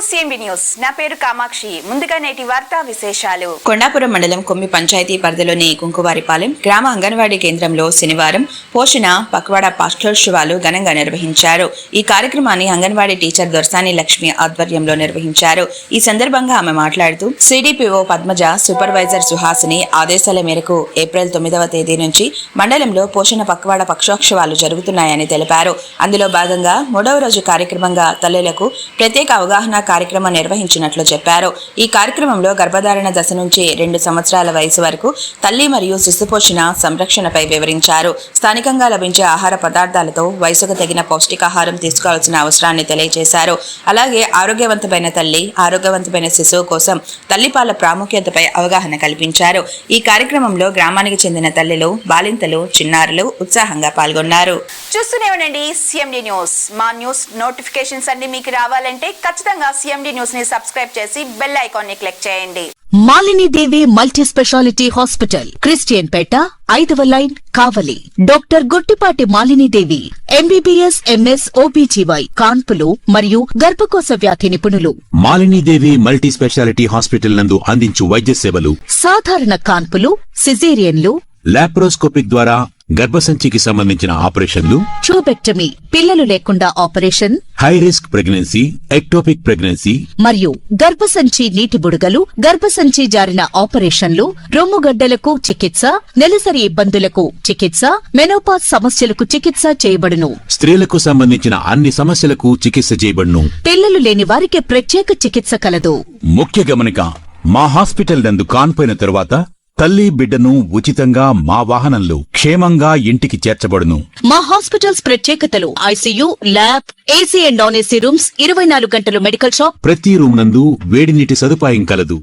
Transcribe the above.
CMB news నా పేరు కామాక్షి. ముందుగా నేటి వార్తా విశేషాలు. కొండాపురం మండలం కొమ్మి పంచాయతీ పరిధిలోని కుంకువారిపాలెం గ్రామ అంగన్వాడీ కేంద్రంలో శనివారం పోషణ పక్వాడ పాఠ్యోత్సవాలు ఘనంగా నిర్వహించారు. ఈ కార్యక్రమాన్ని అంగన్వాడీ టీచర్ దొర్సాని లక్ష్మి ఆధ్వర్యంలో నిర్వహించారు. ఈ సందర్భంగా ఆమె మాట్లాడుతూ CDPO పద్మజ, సూపర్వైజర్ సుహాసిని ఆదేశాల మేరకు ఏప్రిల్ 9వ తేదీ నుంచి మండలంలో పోషణ పక్వాడ పక్షోత్సవాలు జరుగుతున్నాయని తెలిపారు. అందులో భాగంగా 3వ రోజు కార్యక్రమంగా తల్లులకు ప్రత్యేక అవగాహన కార్యక్రమం నిర్వహించినట్లు చెప్పారు. ఈ కార్యక్రమంలో గర్భధారణ దశ నుంచి 2 సంవత్సరాల వయసు వరకు తల్లి మరియు శిశు పోషణ సంరక్షణపై వివరించారు. స్థానికంగా లభించే ఆహార పదార్థాలతో వయసుకు తగిన పౌష్టికాహారం తీసుకోవాల్సిన అవసరాన్ని తెలియజేశారు. అలాగే ఆరోగ్యవంతమైన తల్లి, ఆరోగ్యవంతమైన శిశువు కోసం తల్లిపాల ప్రాముఖ్యతపై అవగాహన కల్పించారు. ఈ కార్యక్రమంలో గ్రామానికి చెందిన తల్లులు, బాలింతలు, చిన్నారులు ఉత్సాహంగా పాల్గొన్నారు. చూస్తూనే ఉండండి CMD న్యూస్. మా న్యూస్ నోటిఫికేషన్స్ అన్ని మీకు రావాలంటే ఖచ్చితంగా CMD న్యూస్ ని సబ్స్క్రైబ్ చేసి బెల్ ఐకాన్ ని క్లిక్ చేయండి. మాలిని దేవి మల్టీ స్పెషాలిటీ హాస్పిటల్, క్రిస్టియన్ పేట, 5వ లైన్, కావలి. డాక్టర్ గుట్టిపాటి మాలిని దేవి MBBS MS OBGY కాన్పులు మరియు గర్భకోశ వ్యాధి నిపుణులు. మాలిని దేవి మల్టీ స్పెషాలిటీ హాస్పిటల్ నందు అందించు వైద్య సేవలు: సాధారణ కాన్పులు, సిజేరియన్లు, లాప్రోస్కోపిక్ ద్వారా గర్భసంచికి సంబంధించిన ఆపరేషన్లు, ట్యూబెక్టమీ, పిల్లలు లేకుండా operation, high risk pregnancy, ectopic pregnancy మరియు గర్భసంచి నీటి బుడగలు, గర్భసంచి జారిన ఆపరేషన్లు, రొమ్ముగడ్డలకు చికిత్స, నెలసరి ఇబ్బందులకు చికిత్స, మెనోపాజ్ సమస్యలకు చికిత్స చేయబడును. స్త్రీలకు సంబంధించిన అన్ని సమస్యలకు చికిత్స చేయబడును. పిల్లలు లేని వారికి ప్రత్యేక చికిత్స కలదు. ముఖ్య గమనిక: మా హాస్పిటల్ నందు కాన్పోయిన తరువాత తల్లి, బిడ్డను ఉచితంగా మా వాహనంలో క్షేమంగా ఇంటికి చేర్చబడును. మా హాస్పిటల్స్ ప్రత్యేకతలు: ICU, lab, AC and non AC rooms, 24 గంటలు మెడికల్ షాప్, ప్రతి రూమ్ నందు వేడి నీటి సదుపాయం కలదు.